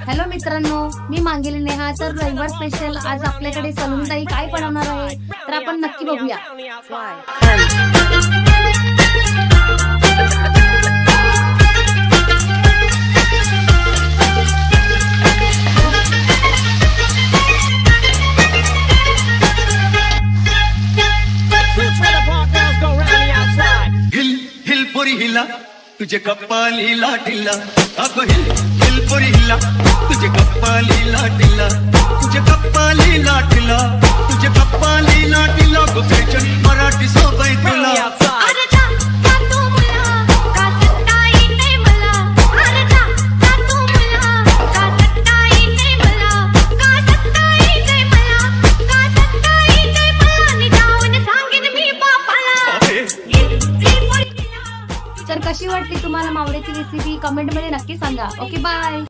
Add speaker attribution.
Speaker 1: Hello मित्रांनो, मी मांगेली नेहा. तर रविवार स्पेशल आज आपल्याकडे सलूनताई काय बनवणार आहे तर आपण नक्की बघूया.
Speaker 2: हिला तुझे कपालीला ढिला, अगो हिल पोरी हिला तुझे कपालीला ढिला, तुझे कपालीला ढिला, तुझे कपालीला ढिला, गुजराती मराठी सोबत तुला.
Speaker 1: तर कशी वाटली तुम्हाला मावळ्याची रेसिपी कमेंट मध्ये नक्की सांगा. Okay, bye.